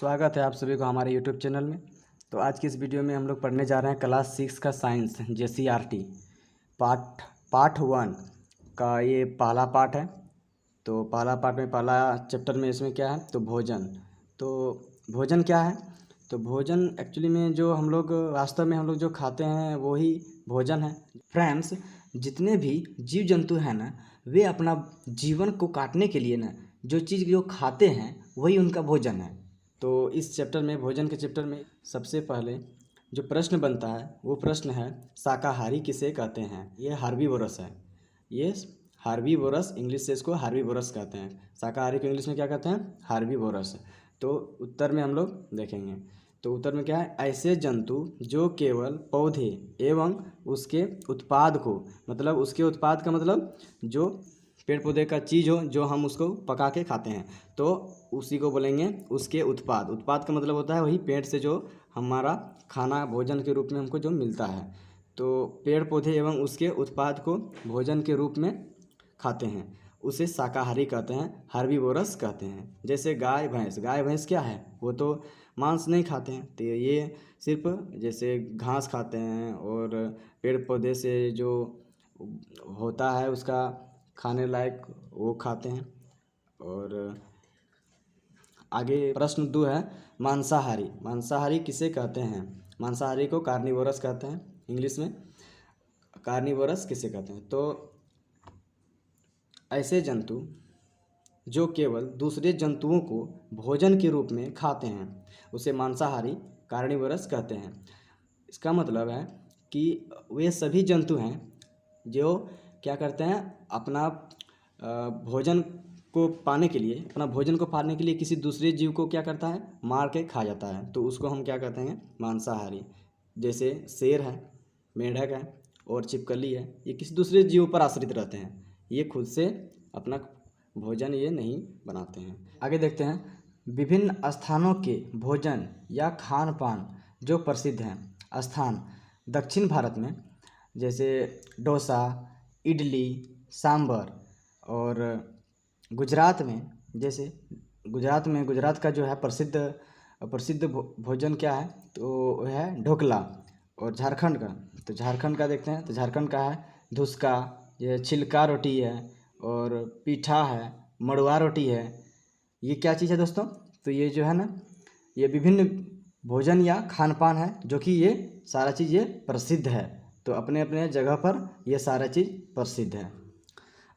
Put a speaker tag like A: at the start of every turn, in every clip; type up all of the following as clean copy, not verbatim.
A: स्वागत है आप सभी को हमारे यूट्यूब चैनल में। तो आज की इस वीडियो में हम लोग पढ़ने जा रहे हैं क्लास 6 का साइंस JCRT पार्ट 1 का ये पहला पार्ट है। तो पहला पार्ट में पहला चैप्टर में इसमें क्या है तो भोजन। तो भोजन क्या है तो भोजन एक्चुअली में जो हम लोग वास्तव में हम लोग जो खाते हैं वही भोजन है। फ्रेंड्स, जितने भी जीव जंतु हैं ना, वे अपना जीवन को काटने के लिए ना जो चीज़ जो खाते हैं वही उनका भोजन है। तो इस चैप्टर में भोजन के चैप्टर में सबसे पहले जो प्रश्न बनता है वो प्रश्न है शाकाहारी किसे कहते हैं। ये हार्बीवोरस है। ये हार्बीवोरस, इंग्लिश से इसको हार्बीवोरस कहते हैं। शाकाहारी को इंग्लिश में क्या कहते हैं हार्बीवोरस। तो उत्तर में हम लोग देखेंगे। तो उत्तर में क्या है, ऐसे जंतु जो केवल पौधे एवं उसके उत्पाद को, मतलब उसके उत्पाद का मतलब जो पेड़ पौधे का चीज़ हो जो हम उसको पका के खाते हैं तो उसी को बोलेंगे उसके उत्पाद। उत्पाद का मतलब होता है वही पेड़ से जो हमारा खाना भोजन के रूप में हमको जो मिलता है। तो पेड़ पौधे एवं उसके उत्पाद को भोजन के रूप में खाते हैं उसे शाकाहारी कहते हैं, हार्बीवोरस कहते हैं। जैसे गाय भैंस क्या है, वो तो मांस नहीं खाते हैं, तो ये सिर्फ जैसे घास खाते हैं और पेड़ पौधे से जो होता है उसका खाने लायक वो खाते हैं। और आगे प्रश्न 2 है मांसाहारी किसे कहते हैं। मांसाहारी को कार्निवोरस कहते हैं, इंग्लिश में कार्निवोरस किसे कहते हैं। तो ऐसे जंतु जो केवल दूसरे जंतुओं को भोजन के रूप में खाते हैं उसे मांसाहारी कार्निवोरस कहते हैं। इसका मतलब है कि वे सभी जंतु हैं जो क्या करते हैं, अपना भोजन को पाने के लिए, अपना भोजन को पाने के लिए किसी दूसरे जीव को क्या करता है, मार के खा जाता है, तो उसको हम क्या कहते हैं मांसाहारी। जैसे शेर है, मेंढक है और छिपकली है, ये किसी दूसरे जीव पर आश्रित रहते हैं, ये खुद से अपना भोजन ये नहीं बनाते हैं। आगे देखते हैं विभिन्न स्थानों के भोजन या खान पान जो प्रसिद्ध हैं। स्थान दक्षिण भारत में जैसे डोसा, इडली, सांभर। और गुजरात में जैसे गुजरात का जो है प्रसिद्ध भोजन क्या है तो वो है ढोकला। और झारखंड का देखते हैं तो झारखंड का है धुसका, ये छिलका रोटी है और पीठा है, मड़ुआ रोटी है। ये क्या चीज़ है दोस्तों, तो ये जो है ना ये विभिन्न भोजन या खान पान है जो कि ये सारा चीज़ ये प्रसिद्ध है। तो अपने अपने जगह पर ये सारा चीज़ प्रसिद्ध है।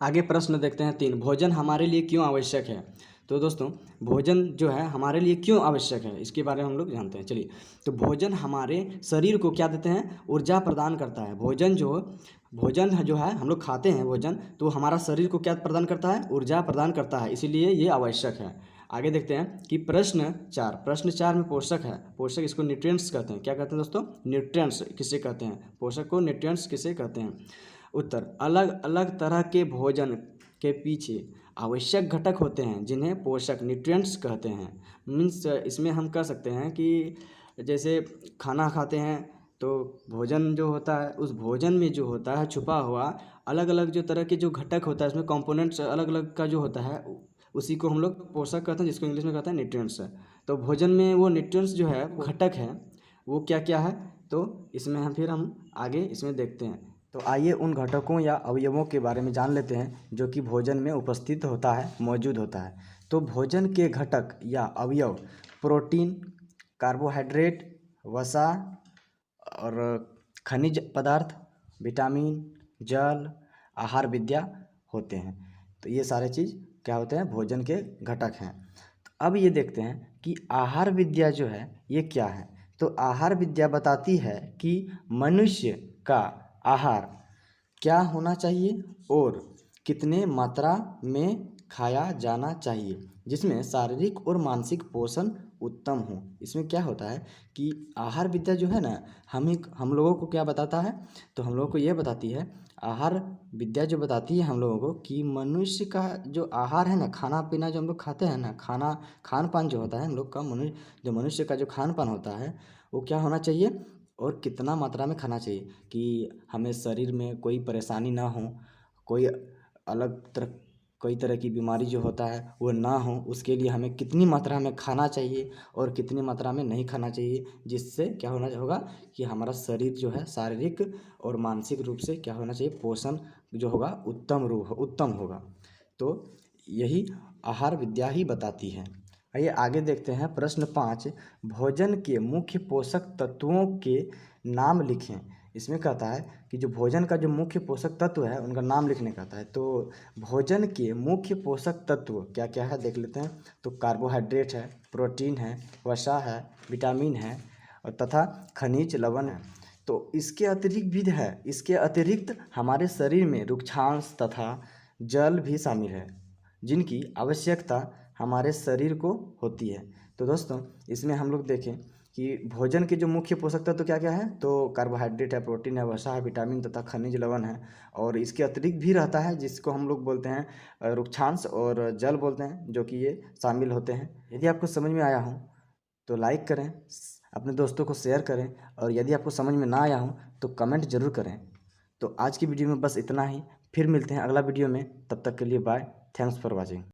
A: आगे प्रश्न देखते हैं 3, भोजन हमारे लिए क्यों आवश्यक है। तो दोस्तों भोजन जो है हमारे लिए क्यों आवश्यक है इसके बारे में हम लोग जानते हैं। चलिए, तो भोजन हमारे शरीर को क्या देते हैं, ऊर्जा प्रदान करता है। भोजन जो है हम लोग खाते हैं भोजन, तो हमारा शरीर को क्या प्रदान करता है, ऊर्जा प्रदान करता है, इसीलिए ये आवश्यक है। आगे देखते हैं कि प्रश्न 4 में पोषक है। पोषक इसको न्यूट्रिएंट्स कहते हैं। क्या कहते हैं दोस्तों, न्यूट्रिएंट्स किसे कहते हैं, पोषक को न्यूट्रिएंट्स किसे कहते हैं। उत्तर अलग अलग तरह के भोजन के पीछे आवश्यक घटक होते हैं जिन्हें पोषक न्यूट्रिएंट्स कहते हैं। मीन्स इसमें हम कह सकते हैं कि जैसे खाना खाते हैं तो भोजन जो होता है उस भोजन में जो होता है छुपा हुआ अलग अलग जो तरह के जो घटक होता है, इसमें कंपोनेंट्स अलग अलग का जो होता है उसी को हम लोग पोषक कहते हैं, जिसको इंग्लिश में कहते हैं न्यूट्रिएंट्स। तो भोजन में वो न्यूट्रिएंट्स जो है घटक है वो क्या क्या है, तो इसमें हम आगे इसमें देखते हैं। तो आइए उन घटकों या अवयवों के बारे में जान लेते हैं जो कि भोजन में उपस्थित होता है, मौजूद होता है। तो भोजन के घटक या अवयव प्रोटीन, कार्बोहाइड्रेट, वसा और खनिज पदार्थ, विटामिन, जल, आहार विद्या होते हैं। तो ये सारे चीज़ क्या होते हैं, भोजन के घटक हैं। तो अब ये देखते हैं कि आहार विद्या जो है ये क्या है। तो आहार विद्या बताती है कि मनुष्य का आहार क्या होना चाहिए और कितने मात्रा में खाया जाना चाहिए जिसमें शारीरिक और मानसिक पोषण उत्तम हो। इसमें क्या होता है कि आहार विद्या जो है ना हम लोगों को क्या बताता है, तो हम लोगों को ये बताती है, आहार विद्या जो बताती है हम लोगों को कि मनुष्य का जो आहार है ना, खाना पीना जो हम लोग खाते हैं ना, खान पान जो होता है हम लोग का मनुष्य का जो खान पान होता है वो क्या होना चाहिए और कितना मात्रा में खाना चाहिए कि हमें शरीर में कोई परेशानी ना हो, कोई अलग तरह कई तरह की बीमारी जो होता है वो ना हो, उसके लिए हमें कितनी मात्रा में खाना चाहिए और कितनी मात्रा में नहीं खाना चाहिए, जिससे क्या होना होगा कि हमारा शरीर जो है शारीरिक और मानसिक रूप से क्या होना चाहिए, पोषण जो होगा उत्तम होगा। तो यही आहार विद्या ही बताती है। आइए आगे देखते हैं प्रश्न 5, भोजन के मुख्य पोषक तत्वों के नाम लिखें। इसमें कहता है कि जो भोजन का जो मुख्य पोषक तत्व है उनका नाम लिखने कहता है। तो भोजन के मुख्य पोषक तत्व क्या क्या है देख लेते हैं। तो कार्बोहाइड्रेट है, प्रोटीन है, वसा है, विटामिन है और तथा खनिज लवण है। तो इसके अतिरिक्त हमारे शरीर में रुक्षांश तथा जल भी शामिल है, जिनकी आवश्यकता हमारे शरीर को होती है। तो दोस्तों इसमें हम लोग देखें कि भोजन के जो मुख्य पोषक तत्व क्या क्या है, तो कार्बोहाइड्रेट है, प्रोटीन है, वसा है, विटामिन तथा खनिज लवण है। और इसके अतिरिक्त भी रहता है जिसको हम लोग बोलते हैं रुक्षांश और जल बोलते हैं, जो कि ये शामिल होते हैं। यदि आपको समझ में आया हो तो लाइक करें, अपने दोस्तों को शेयर करें, और यदि आपको समझ में ना आया हो तो कमेंट जरूर करें। तो आज की वीडियो में बस इतना ही, फिर मिलते हैं अगला वीडियो में, तब तक के लिए बाय, थैंक्स फॉर वॉचिंग।